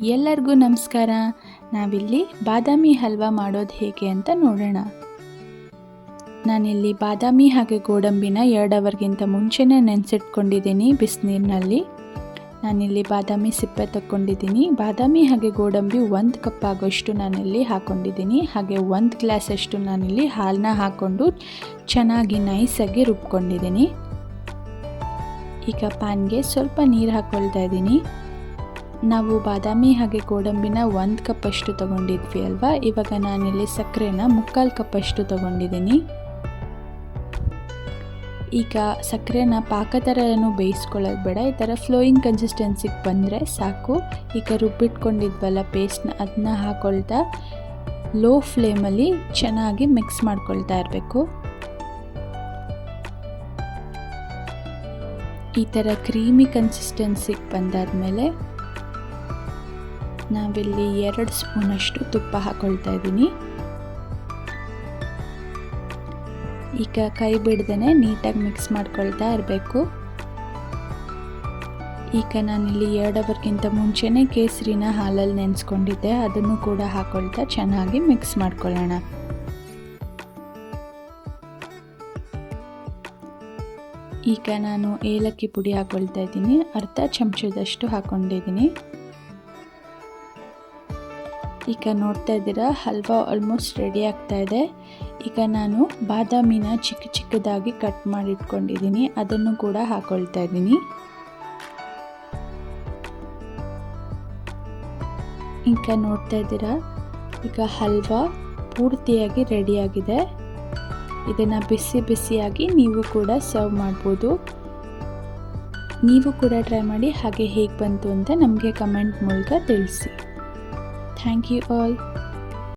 ಎಲ್ಲರಿಗೂ ನಮಸ್ಕಾರ. ನಾವಿಲ್ಲಿ ಬಾದಾಮಿ ಹಲ್ವಾ ಮಾಡೋದು ಹೇಗೆ ಅಂತ ನೋಡೋಣ. ನಾನಿಲ್ಲಿ ಬಾದಾಮಿ ಹಾಗೆ ಗೋಡಂಬಿನ 2 ಅವರ್ಗಿಂತ ಮುಂಚೆನೇ ನೆನೆಸಿಟ್ಕೊಂಡಿದ್ದೀನಿ ಬಿಸಿನೀರಿನಲ್ಲಿ. ನಾನಿಲ್ಲಿ ಬಾದಾಮಿ ಸಿಪ್ಪೆ ತಗೊಂಡಿದ್ದೀನಿ. ಬಾದಾಮಿ ಹಾಗೆ ಗೋಡಂಬಿ 1 ಕಪ್ ಆಗೋಷ್ಟು ನಾನಿಲ್ಲಿ ಹಾಕ್ಕೊಂಡಿದ್ದೀನಿ. ಹಾಗೆ 1 ಗ್ಲಾಸಷ್ಟು ನಾನಿಲ್ಲಿ ಹಾಲನ್ನ ಹಾಕ್ಕೊಂಡು ಚೆನ್ನಾಗಿ ನೈಸಾಗಿ ರುಬ್ಕೊಂಡಿದ್ದೀನಿ. ಈಗ ಪ್ಯಾನ್ಗೆ ಸ್ವಲ್ಪ ನೀರು ಹಾಕ್ಕೊಳ್ತಾ ಇದ್ದೀನಿ. ನಾವು ಬಾದಾಮಿ ಹಾಗೆ ಗೋಡಂಬಿನ 1 ಕಪ್ ಅಷ್ಟು ತೊಗೊಂಡಿದ್ವಿ ಅಲ್ವಾ. ಇವಾಗ ನಾನಿಲ್ಲಿ ಸಕ್ಕರೆನ 3/4 ಕಪ್ ಅಷ್ಟು ತೊಗೊಂಡಿದ್ದೀನಿ. ಈಗ ಸಕ್ಕರೆನ ಪಾಕ ಥರ ಏನು ಬೇಯಿಸ್ಕೊಳ್ಳೋದು ಬೇಡ, ಈ ಥರ ಫ್ಲೋಯಿಂಗ್ ಕನ್ಸಿಸ್ಟೆನ್ಸಿಗೆ ಬಂದರೆ ಸಾಕು. ಈಗ ರುಬ್ಬಿಟ್ಕೊಂಡಿದ್ವಲ್ಲ ಪೇಸ್ಟ್ನ, ಅದನ್ನ ಹಾಕ್ಕೊಳ್ತಾ ಲೋ ಫ್ಲೇಮಲ್ಲಿ ಚೆನ್ನಾಗಿ ಮಿಕ್ಸ್ ಮಾಡ್ಕೊಳ್ತಾ ಇರಬೇಕು. ಈ ಥರ ಕ್ರೀಮಿ ಕನ್ಸಿಸ್ಟೆನ್ಸಿಗೆ ಬಂದಾದಮೇಲೆ ನಾವಿಲ್ಲಿ 2 ಸ್ಪೂನಷ್ಟು ತುಪ್ಪ ಹಾಕ್ಕೊಳ್ತಾ ಇದ್ದೀನಿ. ಈಗ ಕೈ ಬಿಡ್ದೇ ನೀಟಾಗಿ ಮಿಕ್ಸ್ ಮಾಡ್ಕೊಳ್ತಾ ಇರಬೇಕು. ಈಗ ನಾನಿಲ್ಲಿ 2 ಅವರ್ಗಿಂತ ಮುಂಚೆನೇ ಕೇಸರಿನ ಹಾಲಲ್ಲಿ ನೆನೆಸ್ಕೊಂಡಿದ್ದೆ, ಅದನ್ನು ಕೂಡ ಹಾಕ್ಕೊಳ್ತಾ ಚೆನ್ನಾಗಿ ಮಿಕ್ಸ್ ಮಾಡ್ಕೊಳ್ಳೋಣ. ಈಗ ನಾನು ಏಲಕ್ಕಿ ಪುಡಿ ಹಾಕ್ಕೊಳ್ತಾ ಇದ್ದೀನಿ. ಅರ್ಧ ಚಮಚದಷ್ಟು ಹಾಕ್ಕೊಂಡಿದ್ದೀನಿ. ಈಗ ನೋಡ್ತಾ ಇದ್ದೀರಾ, ಹಲ್ವಾ ಆಲ್ಮೋಸ್ಟ್ ರೆಡಿ ಆಗ್ತಾ ಇದೆ. ಈಗ ನಾನು ಬಾದಾಮಿನ ಚಿಕ್ಕ ಚಿಕ್ಕದಾಗಿ ಕಟ್ ಮಾಡಿ ಇಟ್ಕೊಂಡಿದ್ದೀನಿ, ಅದನ್ನು ಕೂಡ ಹಾಕ್ಕೊಳ್ತಾ ಇದ್ದೀನಿ. ಈಗ ನೋಡ್ತಾ ಇದ್ದೀರಾ, ಈಗ ಹಲ್ವಾ ಪೂರ್ತಿಯಾಗಿ ರೆಡಿಯಾಗಿದೆ. ಇದನ್ನು ಬಿಸಿ ಬಿಸಿಯಾಗಿ ನೀವು ಕೂಡ ಸರ್ವ್ ಮಾಡ್ಬೋದು. ನೀವು ಕೂಡ ಟ್ರೈ ಮಾಡಿ, ಹಾಗೆ ಹೇಗೆ ಬಂತು ಅಂತ ನಮಗೆ ಕಮೆಂಟ್ ಮೂಲಕ ತಿಳಿಸಿ. Thank you all.